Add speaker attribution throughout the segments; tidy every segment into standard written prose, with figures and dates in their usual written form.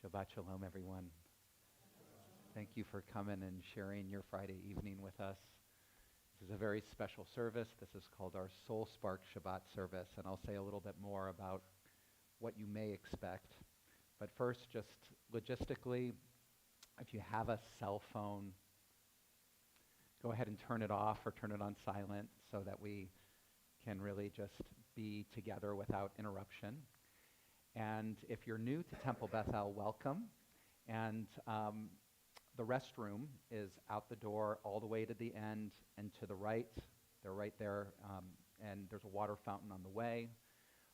Speaker 1: Shabbat Shalom, everyone. Thank you for coming and sharing your Friday evening with us. This is a very special service. This is called our Soul Spark Shabbat service, and I'll say a little bit more about what you may expect. But first, just logistically, if you have a cell phone, go ahead and turn it off or turn it on silent so that we can really just be together without interruption. And if you're new to Temple Bethel, welcome. And the restroom is out the door all the way to the end and to the right. They're right there, and there's a water fountain on the way.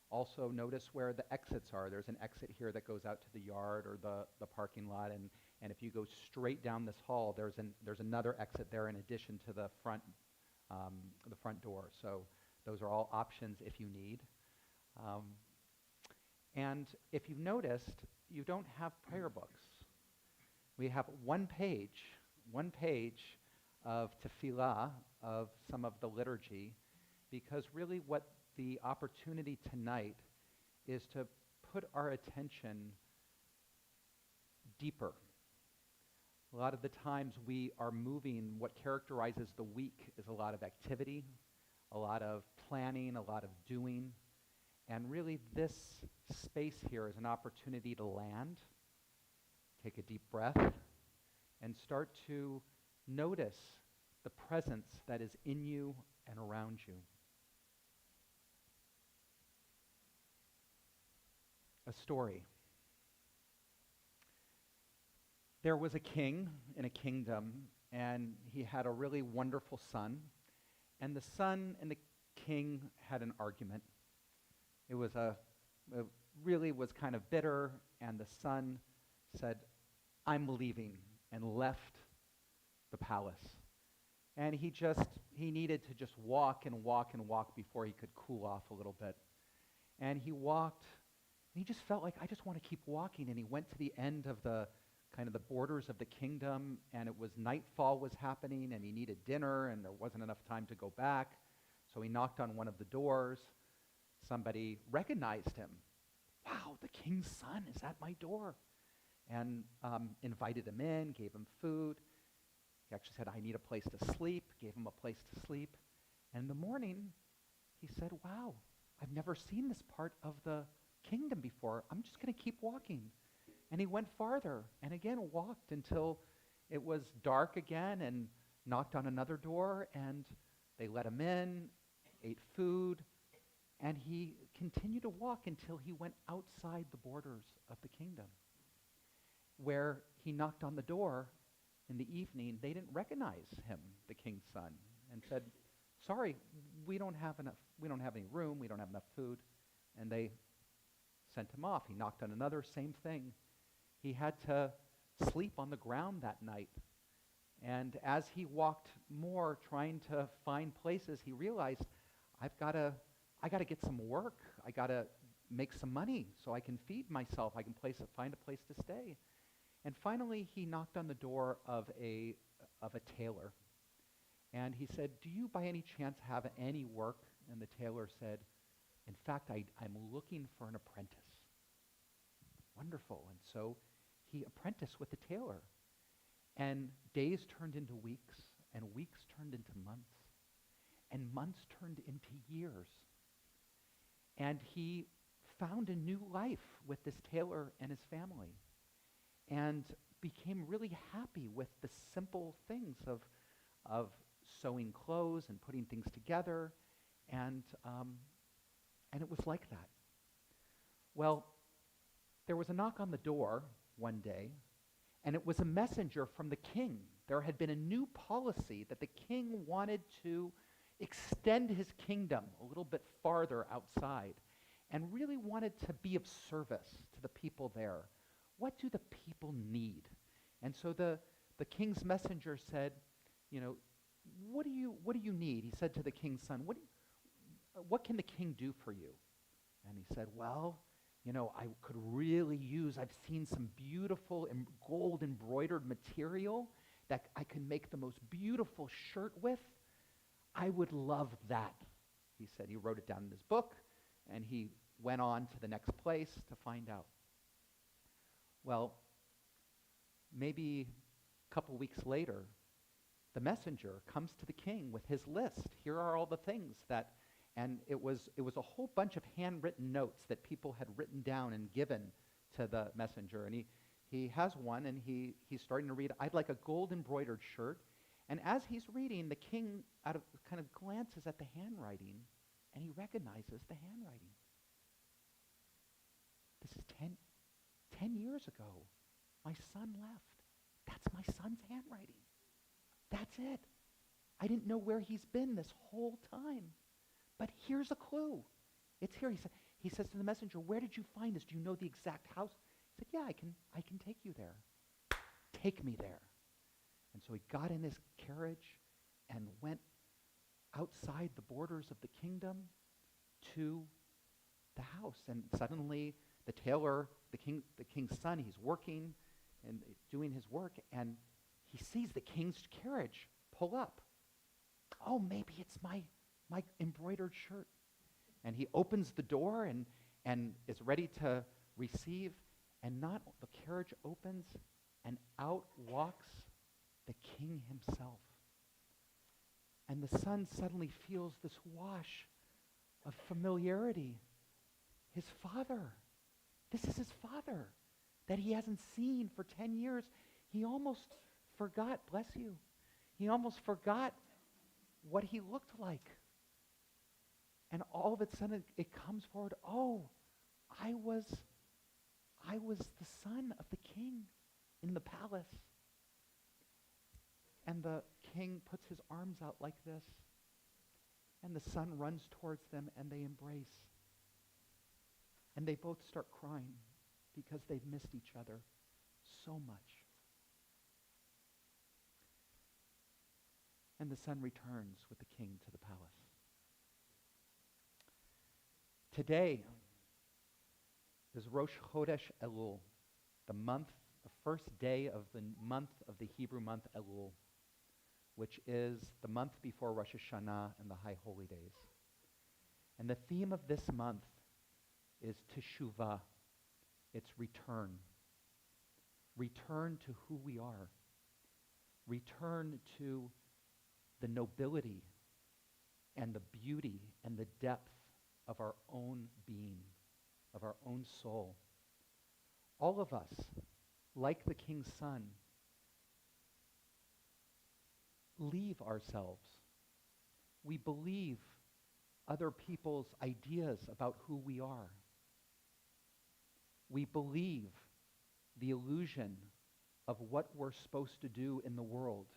Speaker 1: Also, notice where the exits are. There's an exit here that goes out to the yard or the parking lot, and if you go straight down this hall, there's another exit there in addition to the front door. So Those are all options if you need. Um, and if you've noticed, you don't have prayer books. We have one page of tefillah, of some of the liturgy, because really what the opportunity tonight is to put our attention deeper. A lot of the times we are moving, what characterizes the week is a lot of activity, a lot of planning, a lot of doing, and really this space here is an opportunity to land, take a deep breath, and start to notice the presence that is in you and around you. A story. There was a king in a kingdom, and he had a really wonderful son, and the son and the king had an argument. It really was kind of bitter, and the son said, "I'm leaving," and left the palace. And he needed to just walk and walk and walk before he could cool off a little bit. And he walked, and he just felt like, I just want to keep walking. And he went to the end of the kind of the borders of the kingdom, and it was nightfall was happening, and he needed dinner, and there wasn't enough time to go back. So he knocked on one of the doors. Somebody recognized him. "Wow, the king's son is at my door." And invited him in, gave him food. He actually said, "I need a place to sleep," gave him a place to sleep. And in the morning, he said, "Wow, I've never seen this part of the kingdom before. I'm just going to keep walking." And he went farther and again walked until it was dark again and knocked on another door, and they let him in, ate food, and he continued to walk until he went outside the borders of the kingdom, where he knocked on the door in the evening. They didn't recognize him, the king's son, and said, "Sorry, we don't have any room, we don't have enough food." And they sent him off. He knocked on another, same thing. He had to sleep on the ground that night. And as he walked more, trying to find places, he realized, I got to get some work. I got to make some money so I can feed myself. I can find a place to stay. And finally, he knocked on the door of a tailor. And he said, "Do you by any chance have any work?" And the tailor said, "In fact, I'm looking for an apprentice." Wonderful. And so he apprenticed with the tailor. And days turned into weeks, and weeks turned into months, and months turned into years. And he found a new life with this tailor and his family, and became really happy with the simple things of sewing clothes and putting things together, and it was like that. Well, there was a knock on the door one day, and it was a messenger from the king. There had been a new policy that the king wanted to extend his kingdom a little bit farther outside, and really wanted to be of service to the people there. What do the people need? And so the king's messenger said, what do you need? He said to the king's son, what can the king do for you? And he said, "Well, I could really use, I've seen some beautiful gold embroidered material that I can make the most beautiful shirt with. I would love that." He said. He wrote it down in his book, and he went on to the next place to find out. Well, maybe a couple weeks later, the messenger comes to the king with his list. Here are all the things that, and it was a whole bunch of handwritten notes that people had written down and given to the messenger. And he has one, and he's starting to read, "I'd like a gold embroidered shirt." And as he's reading, the king kind of glances at the handwriting, and he recognizes the handwriting. This is 10 years ago. My son left. That's my son's handwriting. That's it. I didn't know where he's been this whole time. But here's a clue. It's here. He says to the messenger, "Where did you find this? Do you know the exact house?" He said, "Yeah, I can take you there. Take me there." And so he got in his carriage and went outside the borders of the kingdom to the house. And suddenly the tailor, the king's son, he's working and doing his work, and he sees the king's carriage pull up. Oh, maybe it's my embroidered shirt. And he opens the door and is ready to receive, and the carriage opens, and out walks the king himself. And the son suddenly feels this wash of familiarity. His father. This is his father that he hasn't seen for 10 years. He almost forgot, bless you, he almost forgot what he looked like. And all of a sudden it comes forward, oh, I was the son of the king in the palace. And the king puts his arms out like this, and the son runs towards them, and they embrace. And they both start crying because they've missed each other so much. And the son returns with the king to the palace. Today is Rosh Chodesh Elul, the first day of the month of the Hebrew month Elul, which is the month before Rosh Hashanah and the High Holy Days. And the theme of this month is Teshuvah. It's return. Return to who we are. Return to the nobility and the beauty and the depth of our own being, of our own soul. All of us, like the king's son, leave ourselves. We believe other people's ideas about who we are. We believe the illusion of what we're supposed to do in the world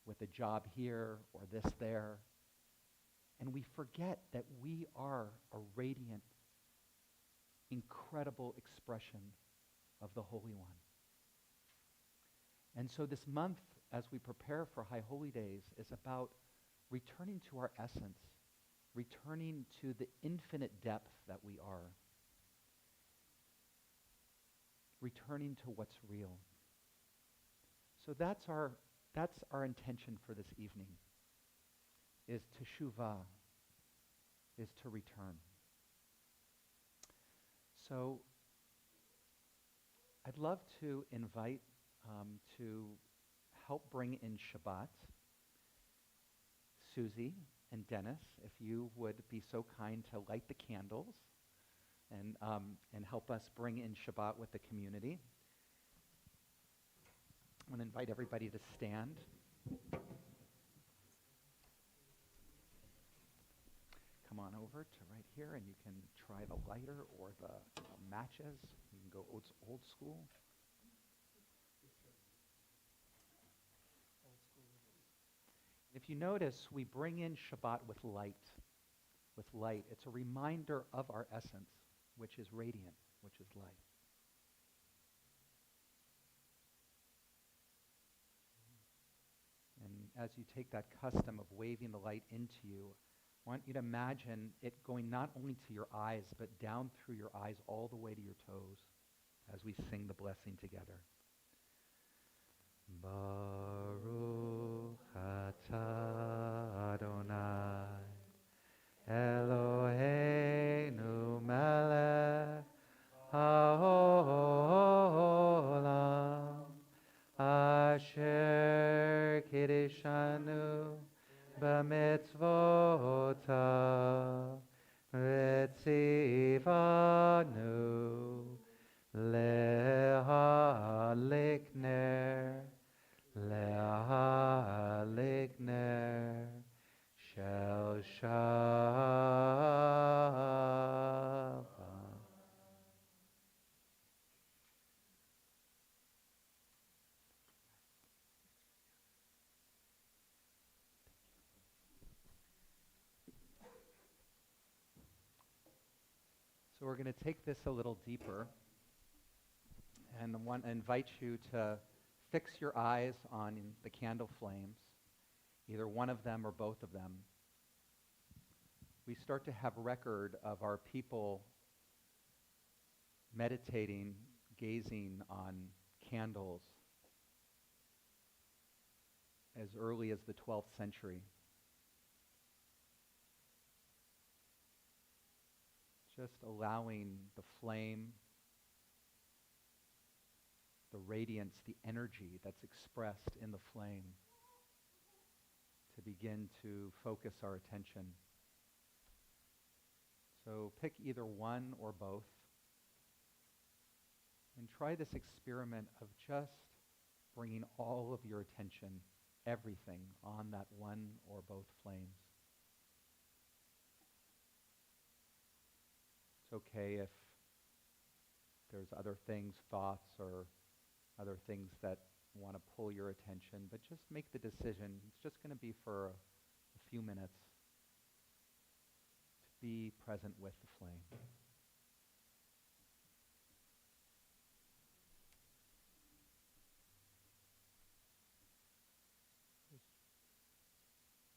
Speaker 1: with a job here or this there. And we forget that we are a radiant, incredible expression of the Holy One. And so this month, as we prepare for High Holy Days, is about returning to our essence, returning to the infinite depth that we are, returning to what's real. So that's our intention for this evening, is teshuvah, is to return. So I'd love to invite to help bring in Shabbat Susie and Dennis, if you would be so kind to light the candles and help us bring in Shabbat with the community. I want to invite everybody to stand. Come on over to right here, and you can try the lighter or the matches. You can go old school. If you notice, we bring in Shabbat with light. With light. It's a reminder of our essence, which is radiant, which is light. And as you take that custom of waving the light into you, I want you to imagine it going not only to your eyes, but down through your eyes all the way to your toes as we sing the blessing together. Baruch atah Adonai Eloheinu melech haolam asher kiddushanu b'mitzvotav v'tzivanu lehalik ner Le'ahalik ner shel Shabbat. So we're going to take this a little deeper, and I want to invite you to fix your eyes on the candle flames, either one of them or both of them, we start to have record of our people meditating, gazing on candles as early as the 12th century. Just allowing the flame, the radiance, the energy that's expressed in the flame to begin to focus our attention. So pick either one or both and try this experiment of just bringing all of your attention, everything, on that one or both flames. It's okay if there's other things, thoughts, or other things that want to pull your attention, but just make the decision. It's just going to be for a few minutes to be present with the flame. Just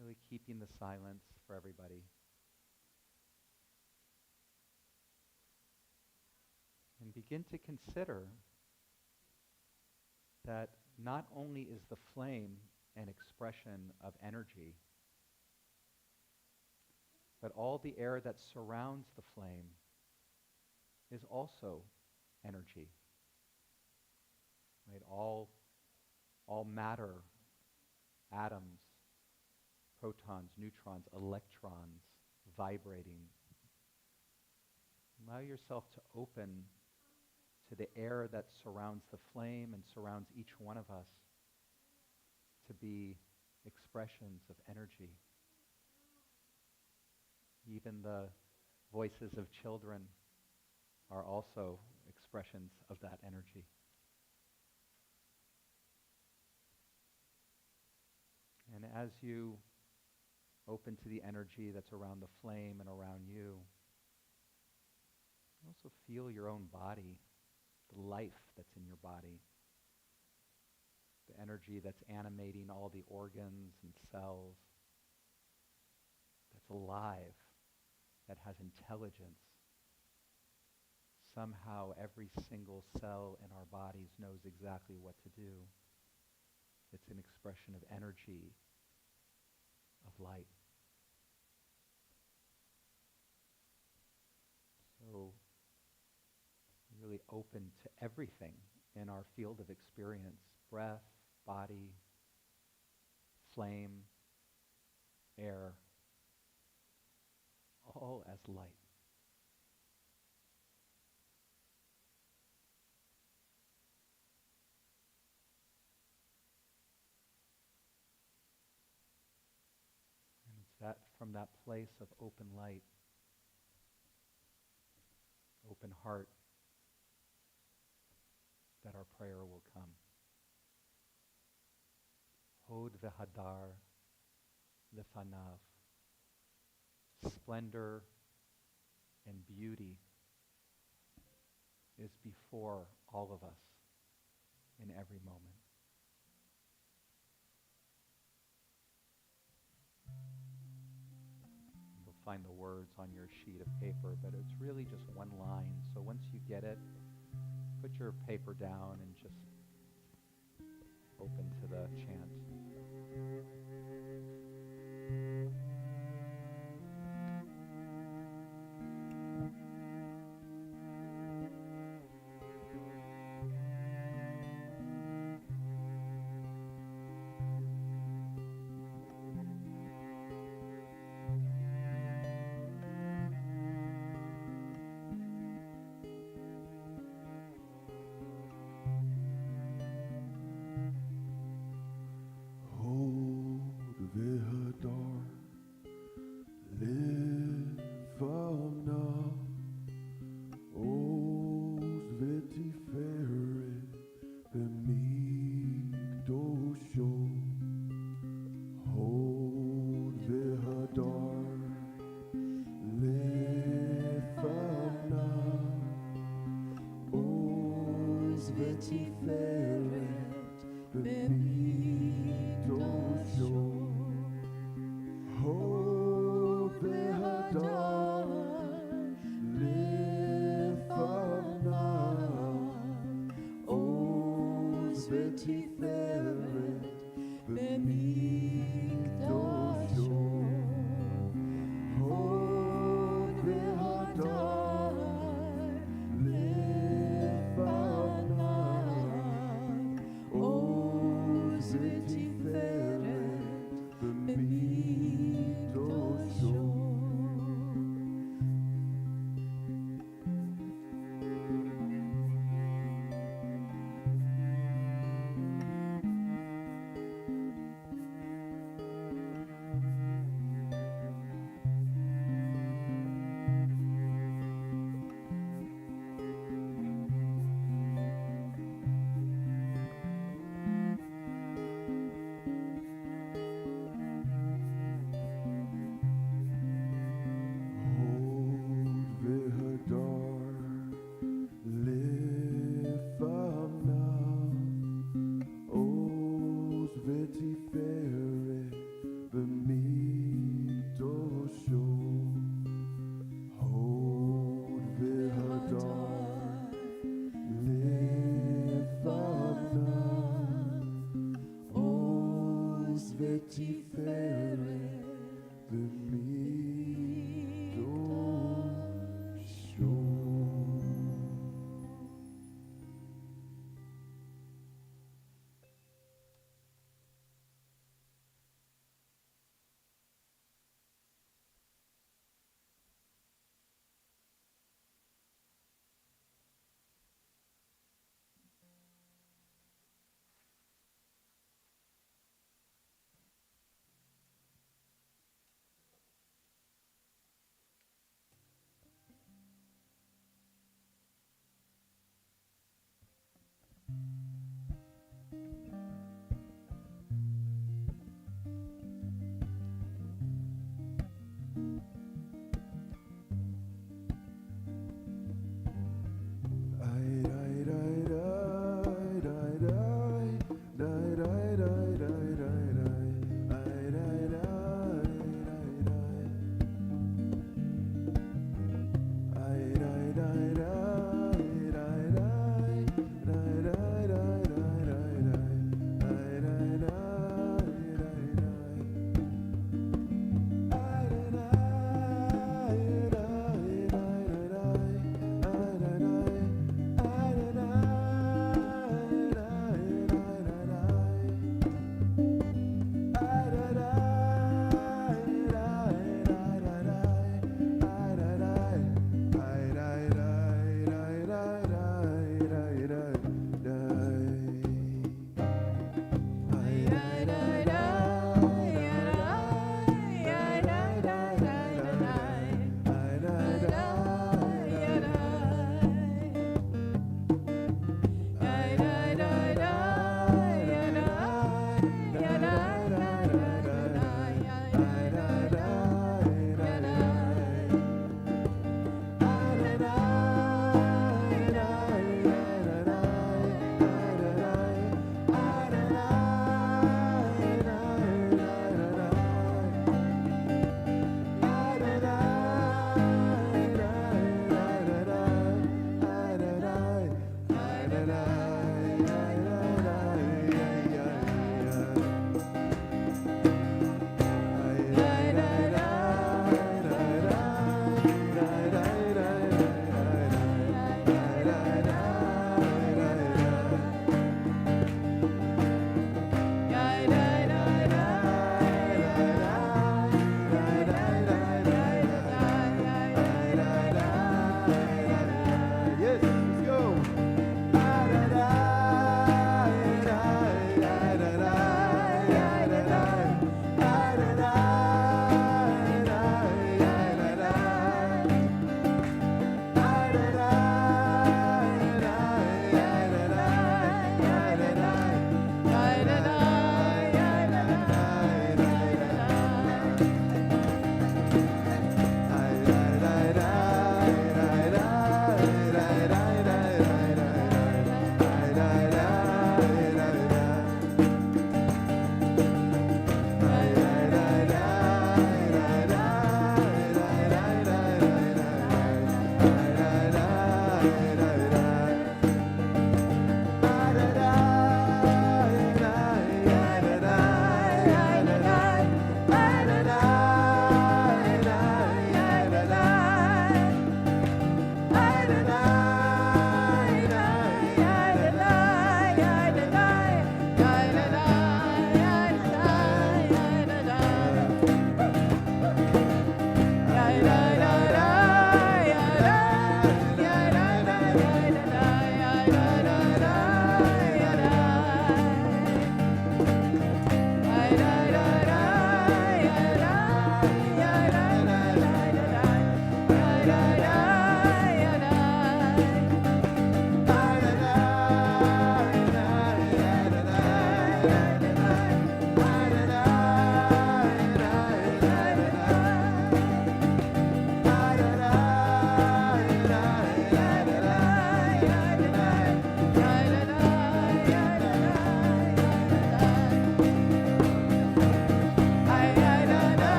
Speaker 1: really keeping the silence for everybody. And begin to consider that not only is the flame an expression of energy, but all the air that surrounds the flame is also energy. Right? All matter, atoms, protons, neutrons, electrons, vibrating. Allow yourself to open to the air that surrounds the flame and surrounds each one of us to be expressions of energy. Even the voices of children are also expressions of that energy. And as you open to the energy that's around the flame and around you, also feel your own body, the life that's in your body, the energy that's animating all the organs and cells, that's alive, that has intelligence. Somehow every single cell in our bodies knows exactly what to do. It's an expression of energy, of light. So really open to everything in our field of experience: breath, body, flame, air, all as light. And it's that from that place of open light, open heart, that our prayer will come. Hod v'hadar lefanav. Splendor and beauty is before all of us in every moment. You'll find the words on your sheet of paper, but it's really just one line. So once you get it, put your paper down and just open to the chant.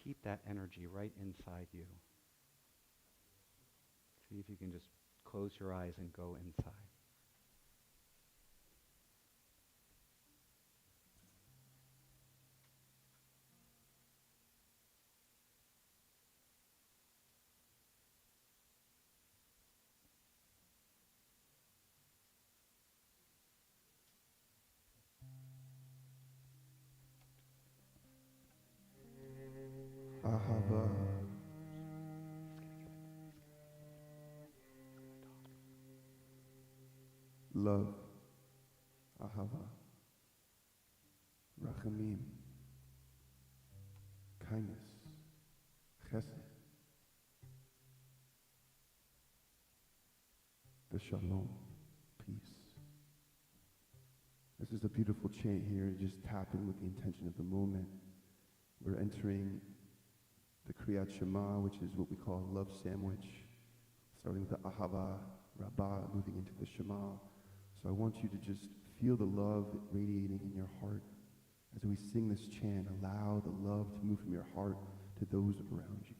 Speaker 1: keep that energy right inside you. See if you can just close your eyes and go inside.
Speaker 2: Ahava. Love. Ahava. Rachamim. Kindness. Chesed. The shalom. Peace. This is a beautiful chant here, just tapping with the intention of the moment. We're entering the Kriyat Shema, which is what we call a love sandwich, starting with the Ahava, Rabbah, moving into the Shema. So I want you to just feel the love radiating in your heart. As we sing this chant, allow the love to move from your heart to those around you.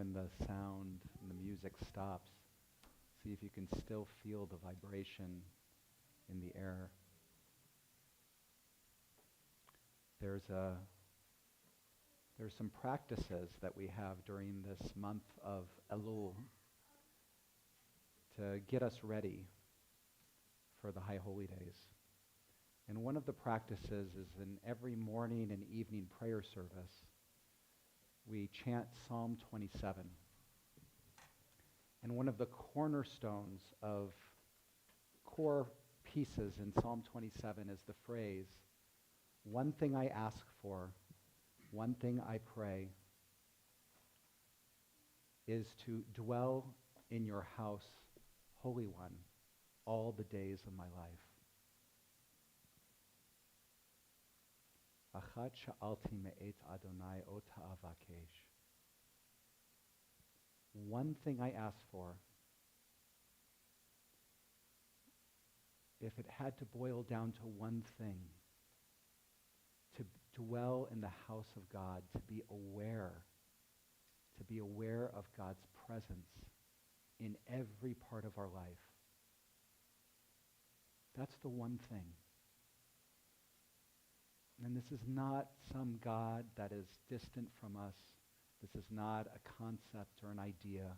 Speaker 1: when the sound and the music stops, see if you can still feel the vibration in the air. There's some practices that we have during this month of Elul to get us ready for the High Holy Days. And one of the practices is in every morning and evening prayer service, we chant Psalm 27. And one of the cornerstones of core pieces in Psalm 27 is the phrase, "One thing I ask for, one thing I pray, is to dwell in your house, Holy One, all the days of my life." Achat sha'alti me'et Adonai ot ha'avakesh. One thing I ask for, if it had to boil down to one thing, to dwell in the house of God, to be aware of God's presence in every part of our life. That's the one thing. And this is not some God that is distant from us. This is not a concept or an idea.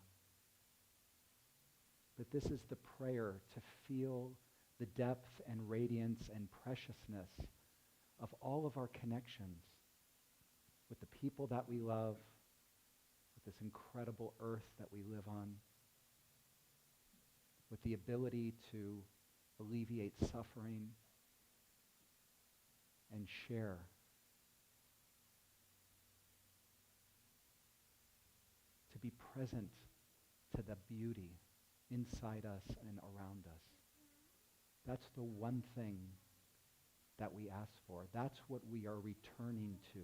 Speaker 1: But this is the prayer to feel the depth and radiance and preciousness of all of our connections with the people that we love, with this incredible earth that we live on, with the ability to alleviate suffering and share. To be present to the beauty inside us and around us. That's the one thing that we ask for. That's what we are returning to.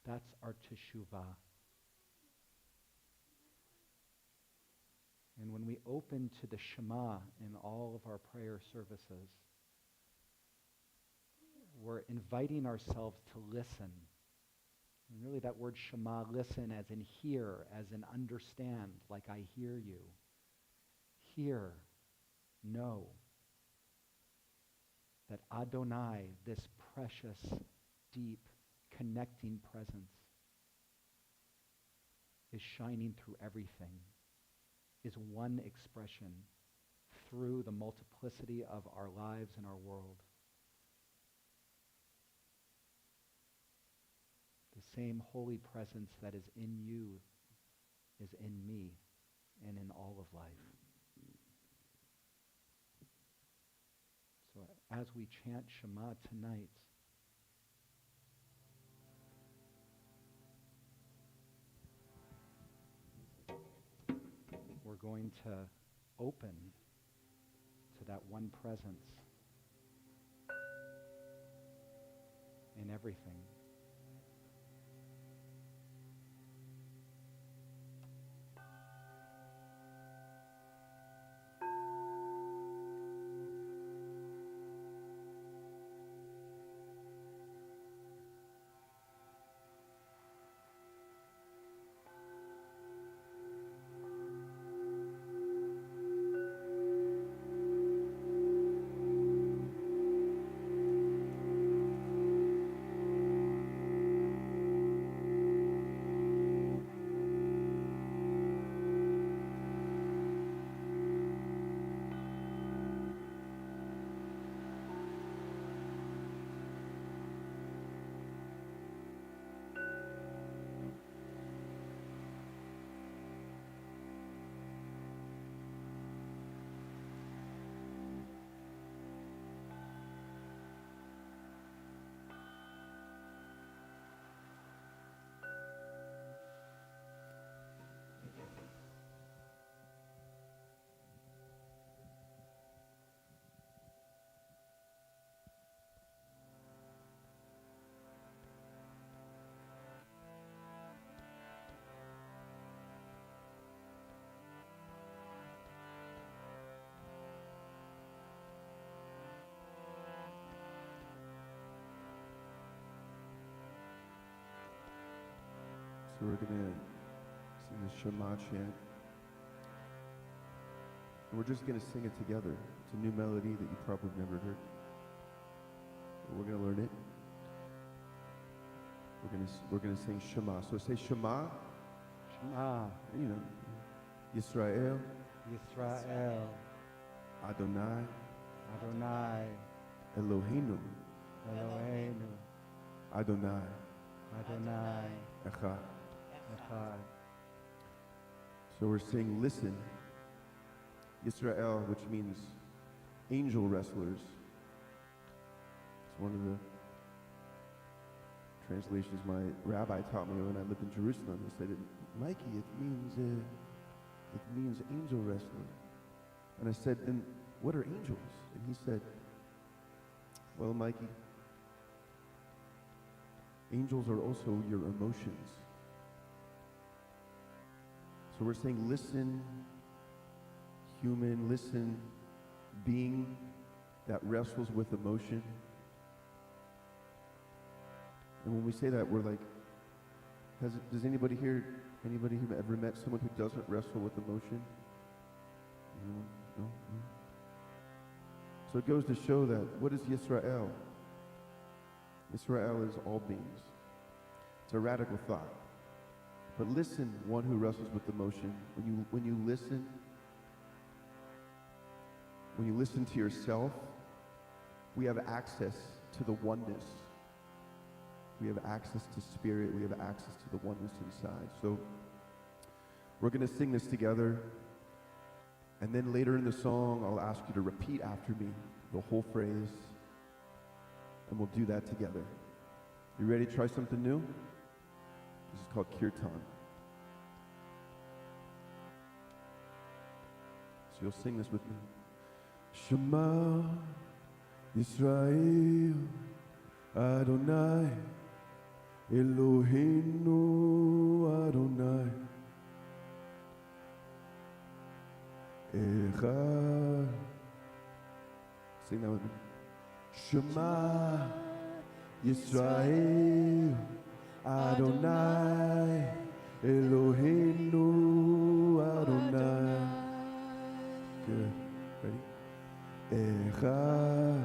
Speaker 1: That's our teshuvah. And when we open to the Shema in all of our prayer services, we're inviting ourselves to listen. And really that word Shema, listen as in hear, as in understand, like I hear you. Hear, know that Adonai, this precious, deep, connecting presence, is shining through everything, is one expression through the multiplicity of our lives and our world. The same holy presence that is in you is in me and in all of life. So as we chant Shema tonight, we're going to open to that one presence in everything.
Speaker 2: So we're going to Sing the Shema chant. And we're just going to sing it together. It's a new melody that you probably have never heard. But we're going to learn it. We're going to sing Shema. So say Shema.
Speaker 3: Shema,
Speaker 2: You know, Yisrael,
Speaker 3: Yisrael,
Speaker 2: Adonai,
Speaker 3: Adonai,
Speaker 2: Eloheinu,
Speaker 3: Eloheinu,
Speaker 2: Adonai,
Speaker 3: Adonai,
Speaker 2: Echad.
Speaker 3: Echad.
Speaker 2: So we're saying, listen. Yisrael, which means angel wrestlers. It's one of the translations my rabbi taught me when I lived in Jerusalem. He said, Mikey, it means angel wrestler. And I said, then what are angels? And he said, well, Mikey, angels are also your emotions. So we're saying, listen, human, listen, being that wrestles with emotion. And when we say that, we're like, does anybody here have ever met someone who doesn't wrestle with emotion? Anyone? No? No? So it goes to show that, what is Yisrael? Yisrael is all beings. It's a radical thought. But listen, one who wrestles with emotion. When you listen to yourself, we have access to the oneness. We have access to spirit. We have access to the oneness inside. So we're going to sing this together. And then later in the song, I'll ask you to repeat after me the whole phrase. And we'll do that together. You ready to try something new? This is called Kirtan. So you'll sing this with me. Shema Yisrael Adonai Eloheinu Adonai Echad. Sing that with me. Shema Yisrael Adonai Eloheinu Adonai. Good. Ready? Echad.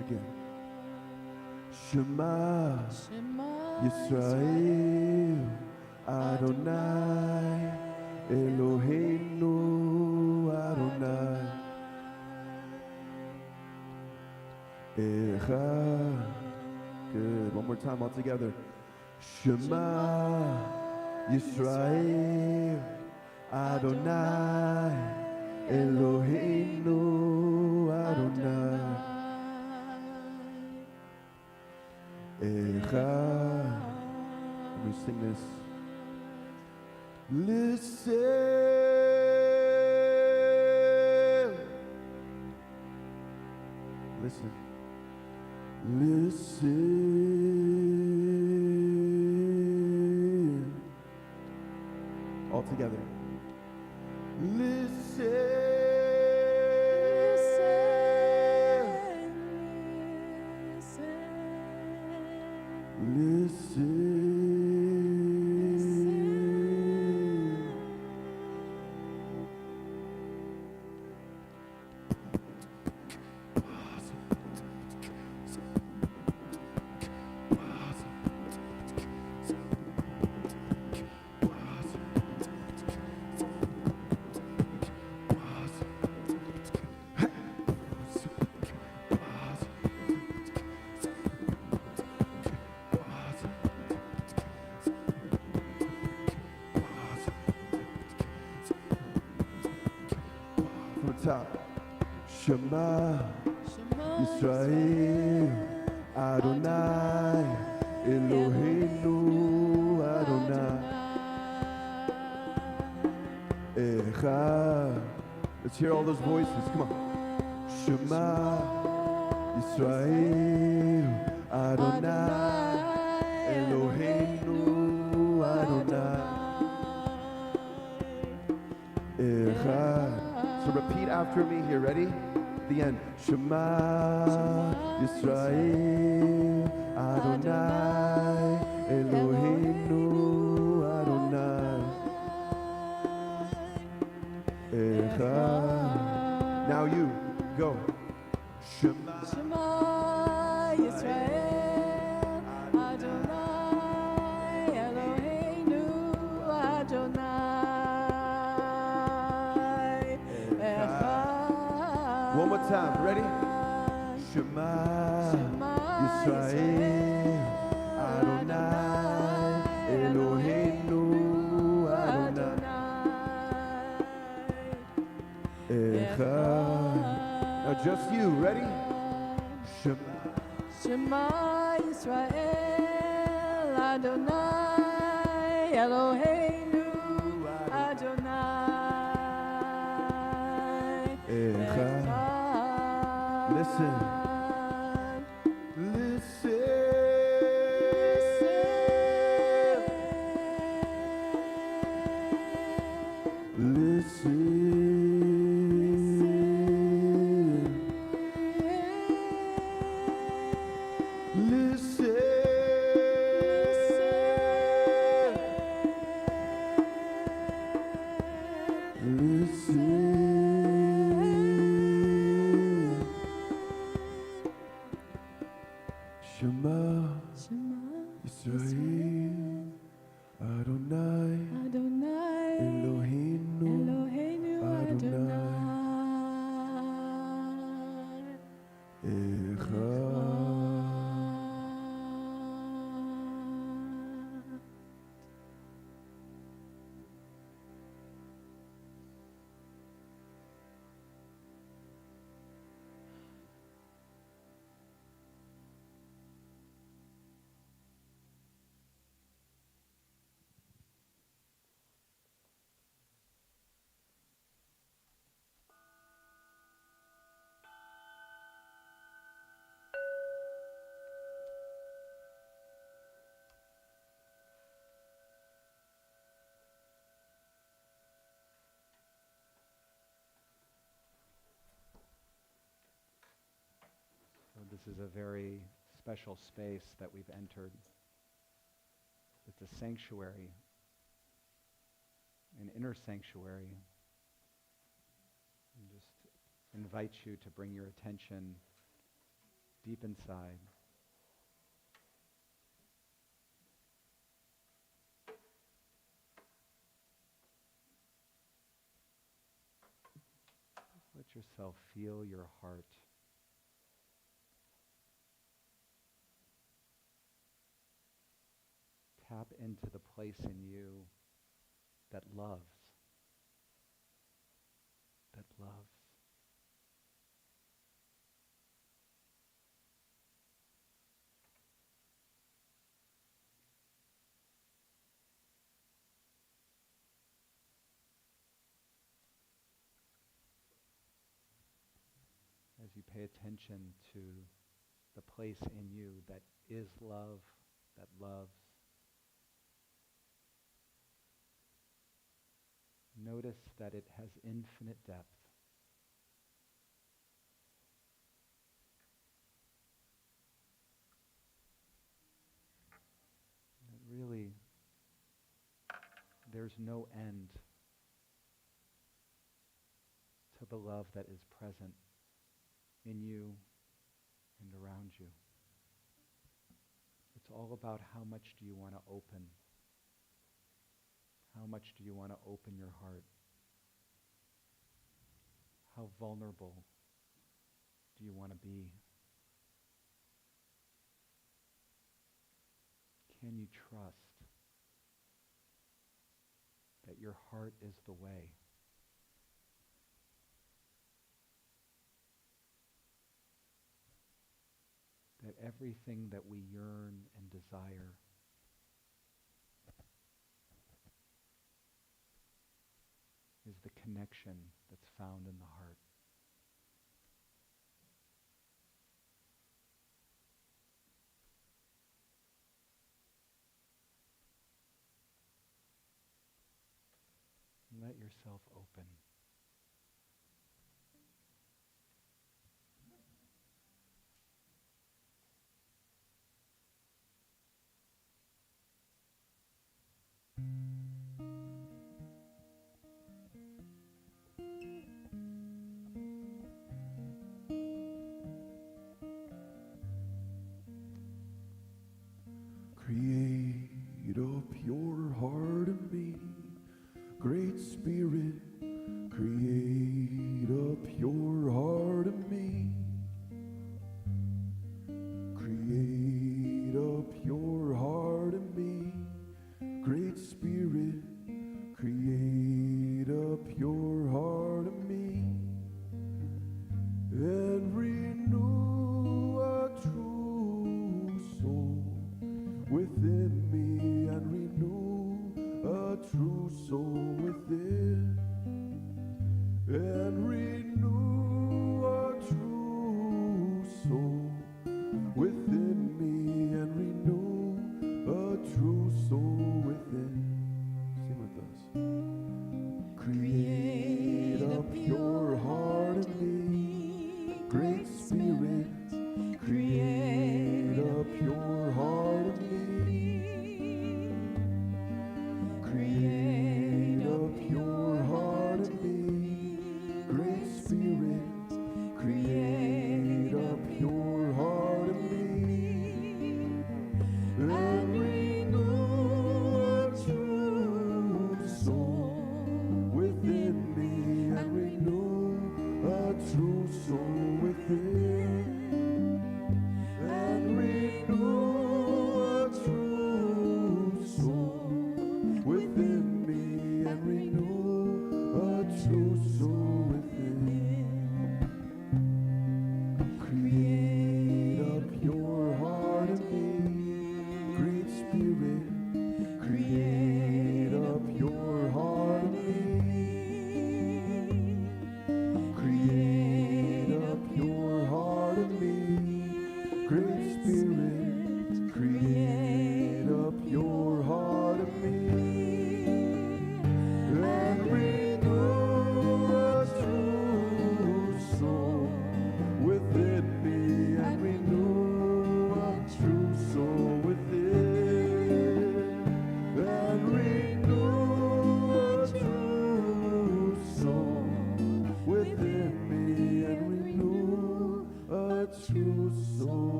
Speaker 2: Again. Shema Yisrael Adonai Eloheinu Adonai Echad. Good. One more time all together. Shema Yisrael Adonai Eloheinu Adonai Echad. Let me sing this. Listen. Listen. All together. Shema Yisrael Adonai Eloheinu Adonai Echad. Let's hear all those voices. Come on. Shema Yisrael Adonai Eloheinu Adonai Echad. So repeat after me here. Ready? The end. Shema Yisrael Adonai Eloheinu Adonai you. Go. Shema.
Speaker 4: Shema Yisrael, Adonai Eloheinu, Adonai Echad.
Speaker 2: One more time. Ready? Shema. Yisrael, Adonai Eloheinu, Adonai Echad. Now just you. Ready? Shema.
Speaker 4: Shema Yisrael, Adonai Eloheinu, Adonai
Speaker 2: Echad. Listen. Shema Yisrael, Adonai Eloheinu, Adonai Echad.
Speaker 1: So this is a very special space that we've entered. It's a sanctuary, an inner sanctuary. And just invite you to bring your attention deep inside. Let yourself feel your heart. Tap into the place in you that loves. That loves. As you pay attention to the place in you that is love, that loves, notice that it has infinite depth. That really, there's no end to the love that is present in you and around you. It's all about how much do you want to open. How much do you want to open your heart? How vulnerable do you want to be? Can you trust that your heart is the way? That everything that we yearn and desire is the connection that's found in the heart. Let yourself open.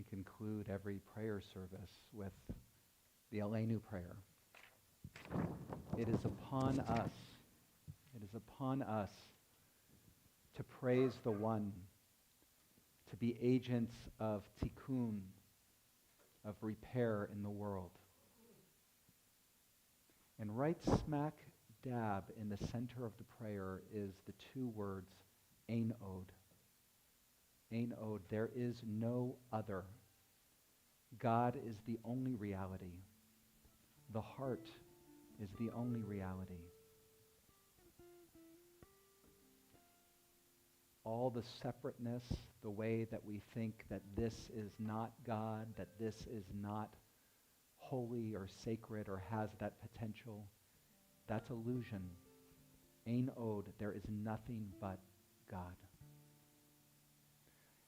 Speaker 1: conclude every prayer service with the Aleinu prayer. It is upon us to praise the One, to be agents of tikkun, of repair in the world. And right smack dab in the center of the prayer is the two words, Ein Od. Ein Od, there is no other. God is the only reality. The heart is the only reality. All the separateness, the way that we think that this is not God, that this is not holy or sacred or has that potential, that's illusion. Ein Od, there is nothing but God.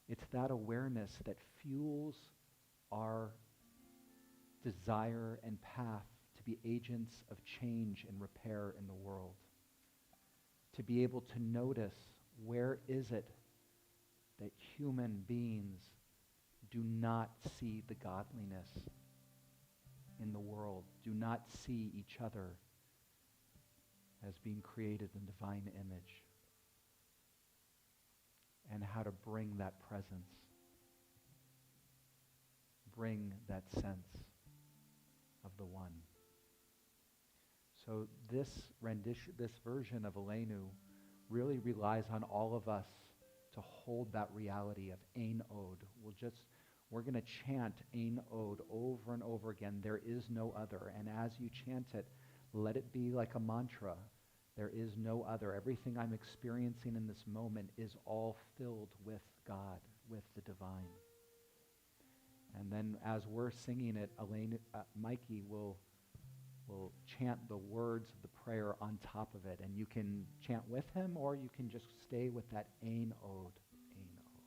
Speaker 1: It's that awareness that fuels our desire and path to be agents of change and repair in the world. To be able to notice, where is it that human beings do not see the godliness in the world, do not see each other as being created in divine image, and how to bring that presence, bring that sense of the One. So this rendition, this version of Aleinu really relies on all of us to hold that reality of Ein Od. We're going to chant Ein Od over and over again. There is no other. And as you chant it, let it be like a mantra. There is no other. Everything I'm experiencing in this moment is all filled with God, with the divine. And then as we're singing it, Mikey will chant the words of the prayer on top of it. And you can chant with him, or you can just stay with that Ein Od. Ein Od.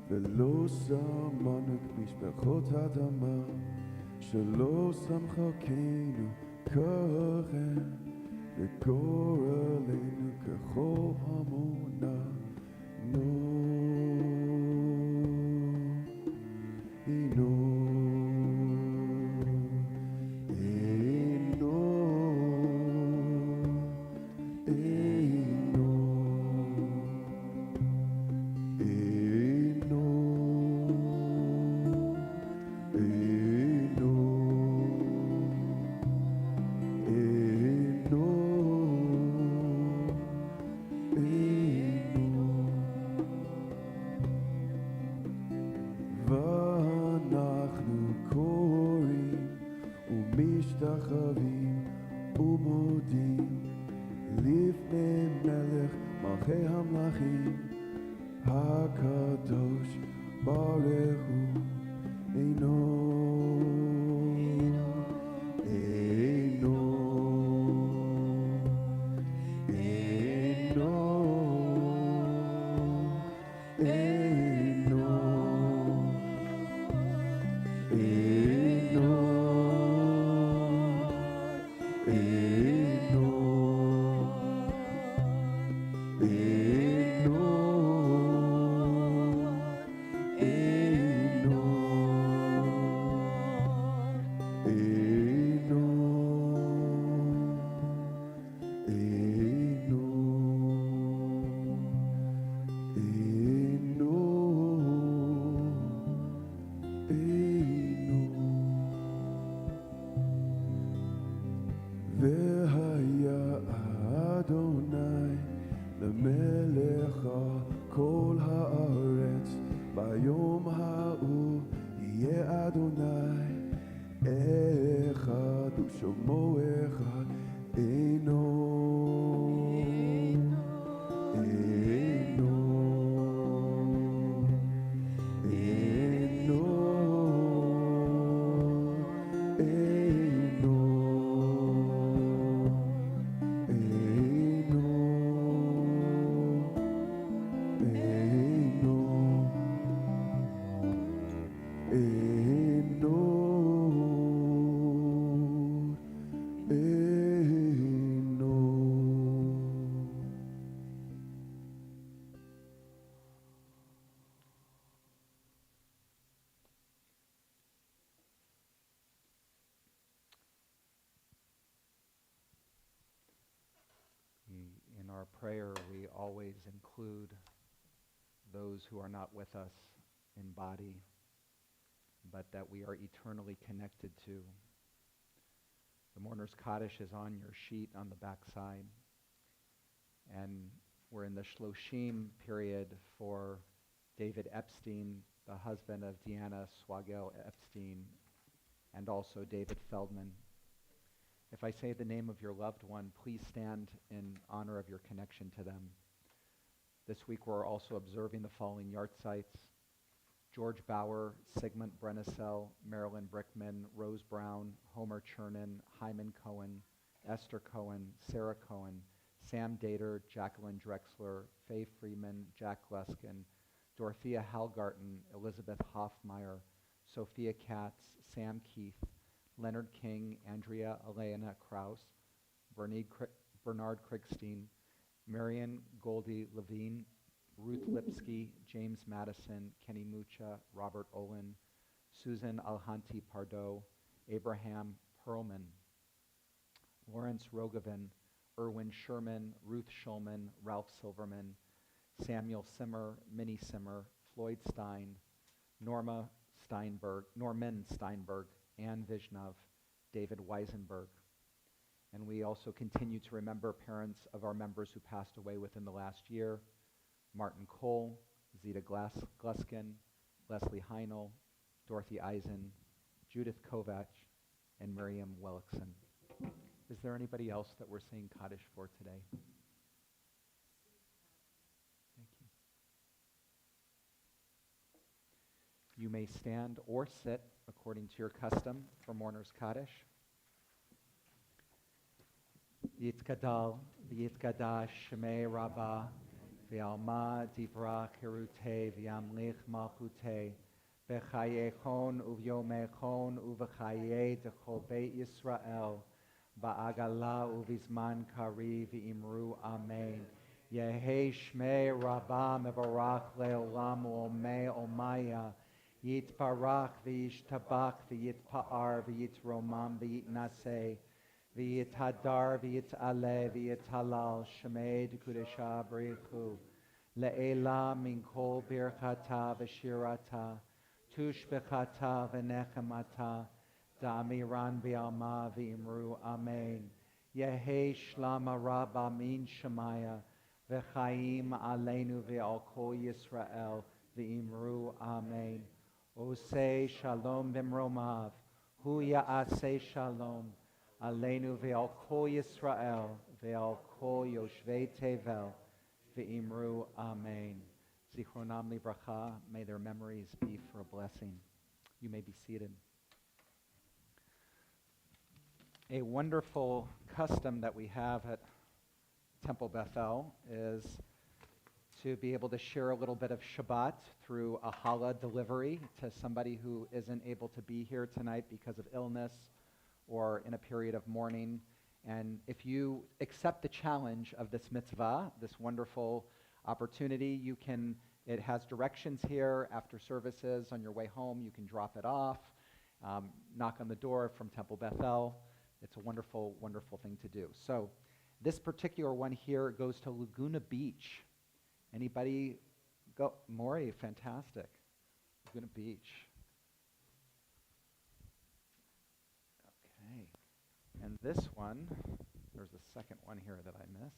Speaker 2: ולא שמענו משפחות אדמה, שלא שמחקנו כוכם, וגורלנו ככל המונה. שומעך אינו אינו אינו אינו
Speaker 1: In our prayer, we always include those who are not with us in body, but that we are eternally connected to. The Mourner's Kaddish is on your sheet on the back side, and we're in the Shloshim period for David Epstein, the husband of Deanna Swagel Epstein, and also David Feldman. If I say the name of your loved one, please stand in honor of your connection to them. This week we're also observing the following yahrzeits: George Bauer, Sigmund Brennesel, Marilyn Brickman, Rose Brown, Homer Chernin, Hyman Cohen, Esther Cohen, Sarah Cohen, Sam Dater, Jacqueline Drexler, Faye Freeman, Jack Luskin, Dorothea Halgarten, Elizabeth Hoffmeyer, Sophia Katz, Sam Keith, Leonard King, Andrea Elena Kraus, Bernard Krigstein, Marion Goldie Levine, Ruth Lipsky, James Madison, Kenny Mucha, Robert Olin, Susan Alhanti Pardo, Abraham Perlman, Lawrence Rogovin, Erwin Sherman, Ruth Schulman, Ralph Silverman, Samuel Simmer, Minnie Simmer, Floyd Stein, Norman Steinberg, Ann Vishnov, David Weisenberg. And we also continue to remember parents of our members who passed away within the last year: Martin Cole, Zita Gluskin, Leslie Heinel, Dorothy Eisen, Judith Kovach, and Miriam Wellickson. Is there anybody else that we're saying Kaddish for today? Thank you. You may stand or sit according to your custom for Mourner's Kaddish. Yitkadal, Yitkadash, Shemei Rabbah, V'alma Divra Kirute, V'yamlich Malchute, B'chayechon Uvyomechon Uv'chaye Dechol Beit Yisrael, Ba'agala Uvizman Kari V'imru Amen. Yehe Shmei Rabbah Mevarach Le'olam U'omei Omaya, Yitbarach V'yishtabach V'yitpa'ar V'yitromam V'yitnaseh, V'yithadar v'yit'aleh v'yithalal Shemei D'Kudesha B'richu Le'ela min kol birchata v'shirata tushbechata v'nechemata da'amiran b'alma v'imru Amen. Yehe shlama rabba min shemaya v'chaim aleinu v'al kol Yisrael v'imru Amen. Osei shalom b'mromav hu ya'aseh shalom Aleinu ve'al kol Yisrael ve'al kol Yoshvei Tevel ve'imru Amen. Zichronam libracha, may their memories be for a blessing. You may be seated. A wonderful custom that we have at Temple Bethel is to be able to share a little bit of Shabbat through a challah delivery to somebody who isn't able to be here tonight because of illness or in a period of mourning. And if you accept the challenge of this mitzvah, this wonderful opportunity, it has directions here after services on your way home. You can drop it off, knock on the door from Temple Bethel. It's a wonderful, wonderful thing to do. So this particular one here goes to Laguna Beach. Anybody go? Maury, fantastic. Laguna Beach. And this one, there's a second one here that I missed.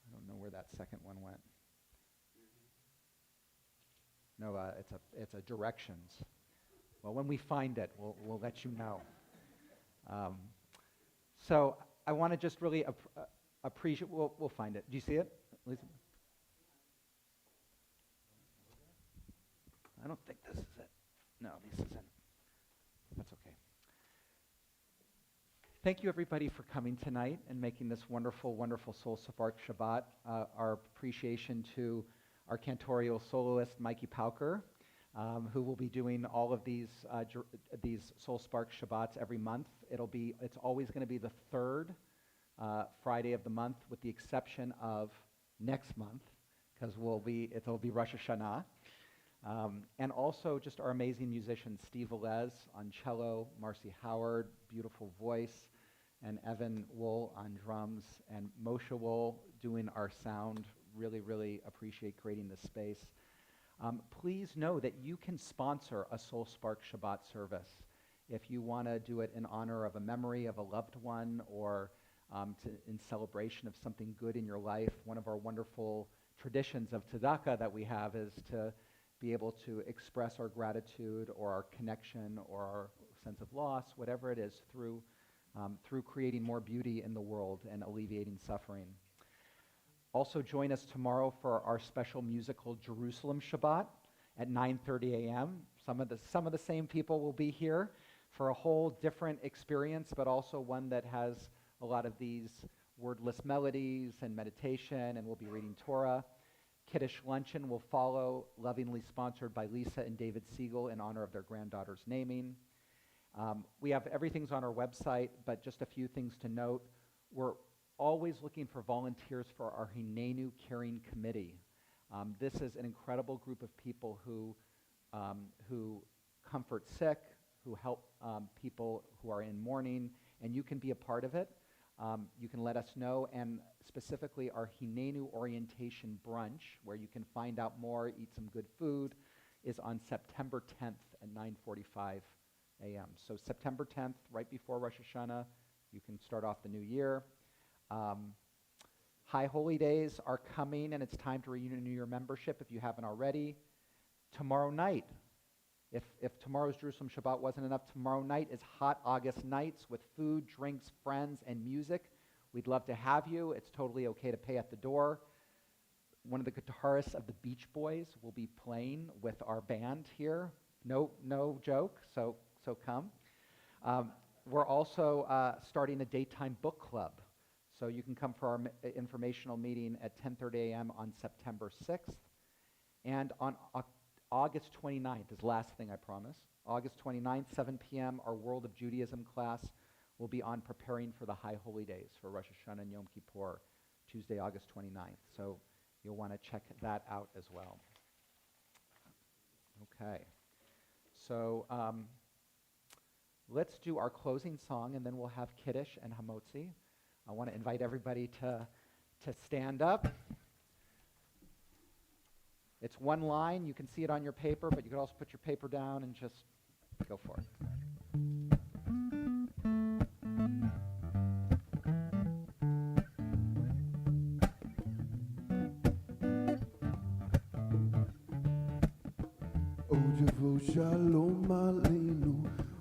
Speaker 1: I don't know where that second one went. No, it's a directions. Well, when we find it, we'll let you know. So I want to just really appreciate. We'll find it. Do you see it, Lisa? I don't think this is it. No, this isn't. That's okay. Thank you, everybody, for coming tonight and making this wonderful, wonderful Soul Spark Shabbat. Our appreciation to our cantorial soloist, Mikey Pauker, who will be doing all of these Soul Spark Shabbats every month. It's always going to be the third Friday of the month, with the exception of next month, because it'll be Rosh Hashanah. And also just our amazing musicians, Steve Velez on cello, Marcy Howard, beautiful voice, and Evan Wool on drums, and Moshe Wool doing our sound. Really, really appreciate creating this space. Please know that you can sponsor a Soul Spark Shabbat service. If you want to do it in honor of a memory of a loved one, or in celebration of something good in your life. One of our wonderful traditions of tzedakah that we have is to be able to express our gratitude or our connection or our sense of loss, whatever it is, through creating more beauty in the world and alleviating suffering. Also join us tomorrow for our special musical Jerusalem Shabbat at 9:30 a.m. Some of the same people will be here for a whole different experience, but also one that has a lot of these wordless melodies and meditation, and we'll be reading Torah. Kiddush Luncheon will follow, lovingly sponsored by Lisa and David Siegel in honor of their granddaughter's naming. We have everything's on our website, but just a few things to note. We're always looking for volunteers for our Hinenu Caring Committee. This is an incredible group of people who comfort sick, who help people who are in mourning, and you can be a part of it. You can let us know, and specifically our Hinenu Orientation Brunch, where you can find out more, eat some good food, is on September 10th at 9:45 a.m. So September 10th, right before Rosh Hashanah, you can start off the new year. High Holy Days are coming, and it's time to renew your membership if you haven't already. Tomorrow night, if tomorrow's Jerusalem Shabbat wasn't enough, tomorrow night is Hot August Nights with food, drinks, friends, and music. We'd love to have you. It's totally okay to pay at the door. One of the guitarists of the Beach Boys will be playing with our band here. No joke, so come. We're also starting a daytime book club. So you can come for our informational meeting at 10:30 a.m. on September 6th. And on August 29th is the last thing I promise. August 29th, 7 p.m., our World of Judaism class will be on preparing for the High Holy Days for Rosh Hashanah and Yom Kippur, Tuesday, August 29th. So you'll want to check that out as well. Okay. So let's do our closing song, and then we'll have Kiddush and Hamotzi. I want to invite everybody to stand up. It's one line. You can see it on your paper, but you can also put your paper down and just go for it.
Speaker 2: Ojavo Shalom Aleinu,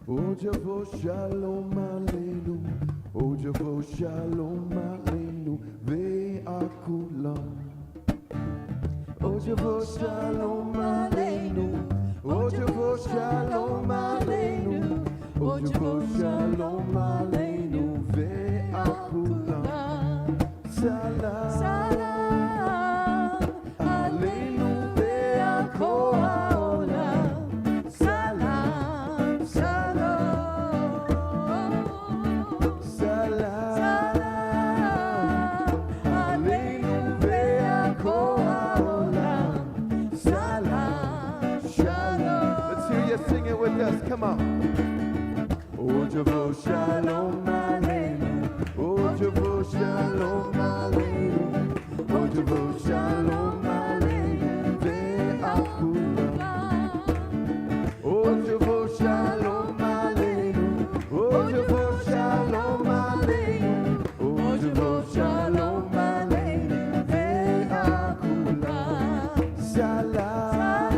Speaker 2: Ojavo Shalom Aleinu, Ojavo Shalom Aleinu, Ve'akulam. Ojavo Shalom Aleinu, Ojavo Shalom Aleinu, Ojavo Shalom Aleinu, Ve'akulam. Salam,
Speaker 4: Salam Aleinu ve'akol ha'olam. Salam, shalom.
Speaker 2: Salam Aleinu ve'akol ha'olam.
Speaker 4: Salam, shalom.
Speaker 2: Let's hear you sing it with us. Come on. Ojavo Shalom Aleinu, Ojavo Shalom Aleinu, Ojavo Shalom Aleinu, Ve'akulam. Ojavo Shalom Aleinu, Ojavo Shalom Aleinu, Ojavo Shalom Aleinu, Ve'akulam. Salam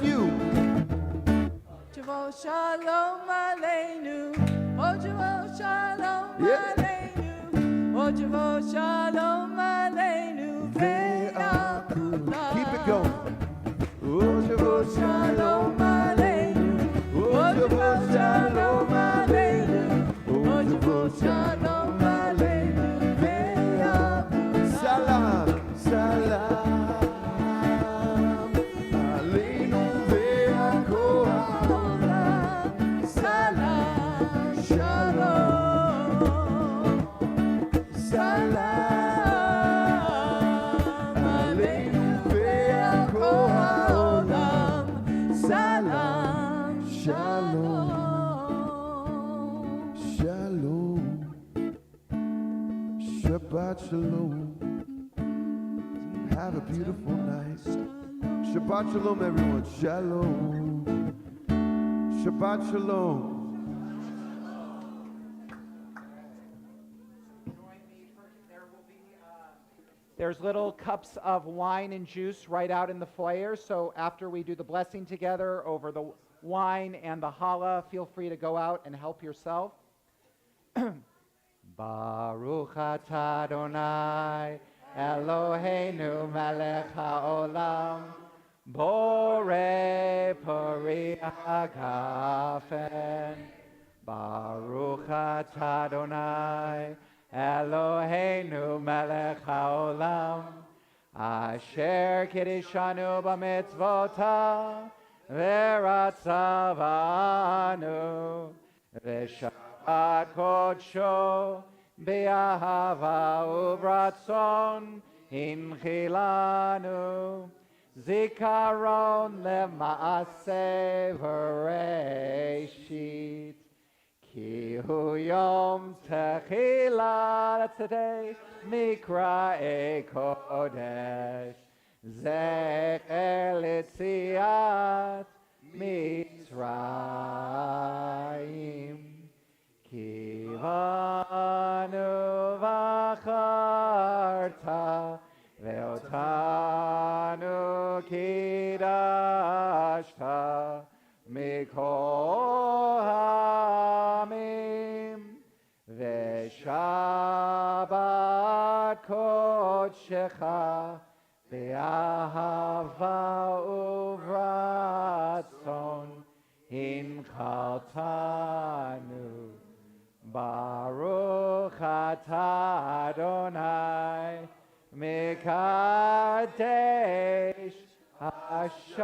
Speaker 2: you.
Speaker 4: Jehovah Shalom Aleinu. Oh, Jehovah Shalom
Speaker 2: Yeah.
Speaker 4: Aleinu. Oh, Jehovah Shalom Aleinu. Ve'akula.
Speaker 2: Keep it going. Oh,
Speaker 4: Jehovah Shalom Aleinu. Oh, Jehovah Shalom Aleinu. Oh, Jehovah Shalom Aleinu. Ve'akula.
Speaker 2: Salam, salam. Aleinu ve'akoha.
Speaker 4: Salam, shalom, salam, aleinu ve'akoha olam, salam, shalom.
Speaker 2: Shalom. Shabbat shalom. Have a beautiful night. Shabbat shalom, everyone. Shalom. Shabbat shalom.
Speaker 1: There's little cups of wine and juice right out in the foyer. So after we do the blessing together over the wine and the challah, feel free to go out and help yourself. Baruch atah Adonai Eloheinu melech haolam borei pori hagafen. Baruch atah Adonai Eloheinu melech haolam asher kiddushanu b'mitzvotav v'ratzavanu v'shabbat kodsho b'ahava u'bratzon hinchilanu zikaron lema'aseh v'reshit Ki hu yom techila, that's today, mikra'e kodesh, zecher l'tziat Mitzrayim. Ki vanu v'acharta, ve'otanu kidashta, mikol ha'amim, ve'shabbat kodshecha, be'ahava uvratzon, hinchaltanu. Baruch atah Adonai, mikadesh HaShabbat.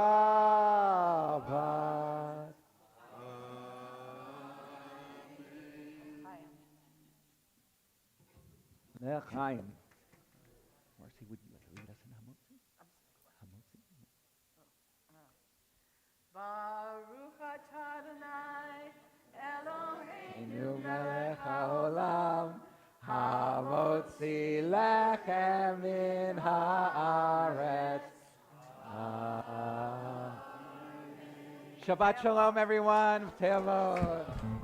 Speaker 1: L'chaim. Marcy, would you lead us in Hamotzi? Hamotzi?
Speaker 4: Baruch atah Adonai Eloheinu
Speaker 1: Eloheinu melech haolam, hamotzi lechem min haaretz. Shabbat shalom, everyone. Tevot.